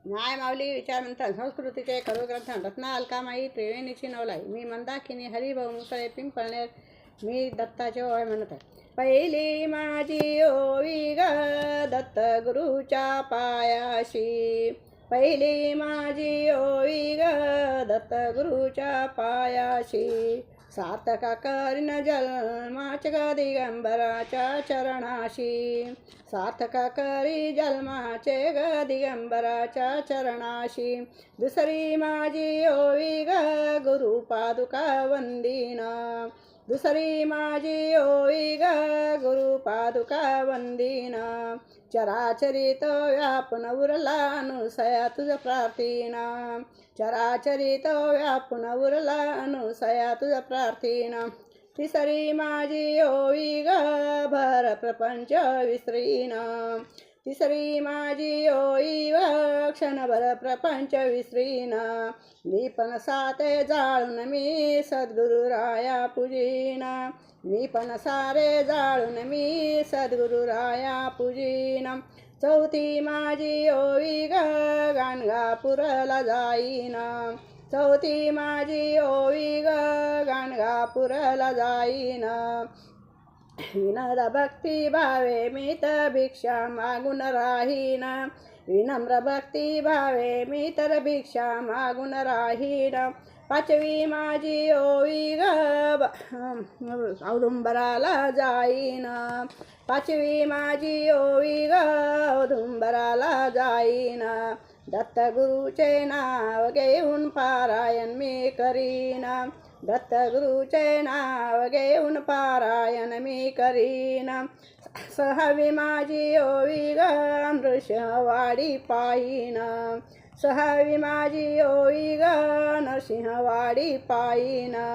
न्याय माऊली विचार मंथन संस्कृतीचे खरो ग्रंथन रत्ना अलकामाई त्रिवेणीची नवलाई मी मंदाकिनी हरिभाऊ मुसळे पिंपळनेर मी दत्ताचे ओळ म्हणत आहे. पहिली माझी ओवी ग दत्त गुरुच्या पायाशी, पहिली माझी ओवी ग दत्त गुरुच्या पायाशी, सार्थका करीन जन्माच्या ग दिगंबराच्या चरणाशी, सार्थका करी जन्माचे ग दिगंबराच्या चरणाशी. दुसरी माझी ओवी ग गुरु पादुका वंदिना, दुसरी माझी ओवी ग गुरु पादुका वंदिना, चराचरित व्यापून उरला अनुसया तुझ प्रार्थीना, चराचरित व्यापून उरला अनुसया तुझ प्रार्थीना. तिसरी माझी ओवी ग भर प्रपंच विसरीना, तिसरी माझी ओवी व क्षणभर प्रपंच विसरीना, मी पण साते जाळून मी सद्गुरु राया पूजीना, मी पण सारे जाळून मी सद्गुरु राया पूजीना. चौथी माझी ओवी ग गाणगापूरला जाईना, चौथी माझी ओवी ग गाणगापूरला जाईना, विनद भक्ती भावे मी तर भिक्षा मागून राहीना, विनम्र भक्ती भावे मी तर भिक्षा मागून राहीना. पाचवी माझी ओवी ग औदुंबराला जाईना, पाचवी माझी ओवी ग औदुंबराला जाईना, दत्तगुरूचे नाव घेऊन पारायण मी करीना, दत्तगुरूचे नाव घेऊन पारायण मी करीना. सहावी माझी ओवी ग नृसिंहवाडी पायीना, सहावी माझी ओवी ग नरसिंहवाडी पायीना,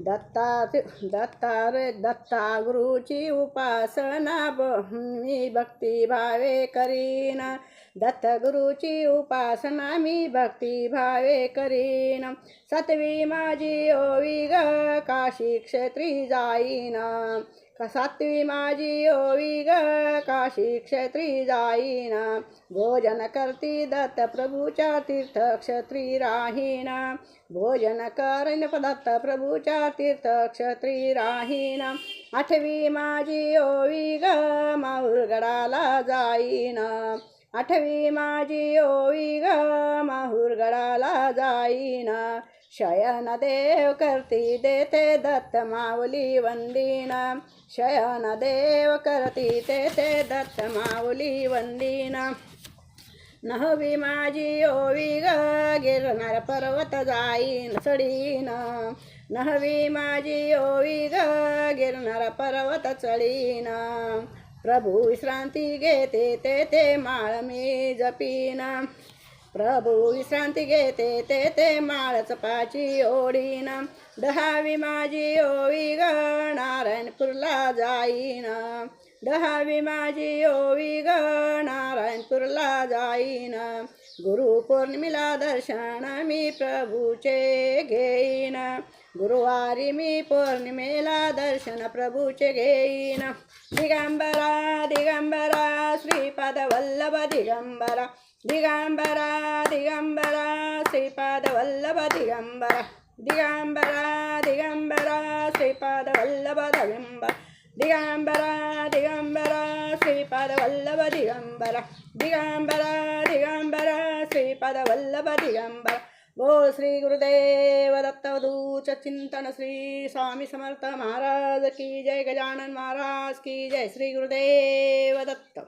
दत्ता गुरुची उपासना मी भक्तिभावे करीना, दत्तगुरूची उपासना मी भक्तिभावे करीन. सातवी माझी ओवी ग काशी क्षेत्री जाईना, सातवी माझी ओवी ग काशी क्षेत्री जाईना, भोजन करती दत्त प्रभूच्या तीर्थ क्षेत्री राहीना, भोजन करीन दत्त प्रभूच्या तीर्थ क्षेत्री राहीना. आठवी माझी ओवी ग माहुरगडाला जाईना, आठवी माझी ओवी ग माहुरगडाला जाईना, शयन देव करती देते दत्त माऊली वंदिना, शयन देव करती देते दत्त माऊली वंदिना. नववी माझी ओवी ग गिरनार पर्वत जाईन चढीना, नववी माझी ओवी ग गिरनार पर्वत चढीना, प्रभू विश्रांती घेते ते माळ मी जपीना, प्रभू विश्रांती घेते ते माळ जपाची ओढीना. दहावी माझी ओवी ग नारायणपूरला जाईना, दहावी माझी ओवी ग नारायणपूरला जाईना, गुरुपौर्णिमेला दर्शन मी प्रभूचे घेईना, गुरुवारी मी पौर्णिमेला दर्शन प्रभूचे घेईना. दिगंबरा दिगंबरा श्रीपाद वल्लभ दिगंबरा, दिगंबरा दिगंबरा श्रीपाद वल्लभ दिगंबरा, दिगंबरा दिगंबरा श्रीपाद वल्लभ दिगंबरा, दिगंबरा दिगंबरा श्रीपाद वल्लभ दिगंबरा, दिगंबरा दिगंबरा श्रीपाद वल्लभ दिगंबरा. बोल श्री गुरुदेव दत्तवधूत चिंतन श्री स्वामी समर्थ महाराज की जय, गजानन महाराज की जय, श्री गुरुदेव दत्त.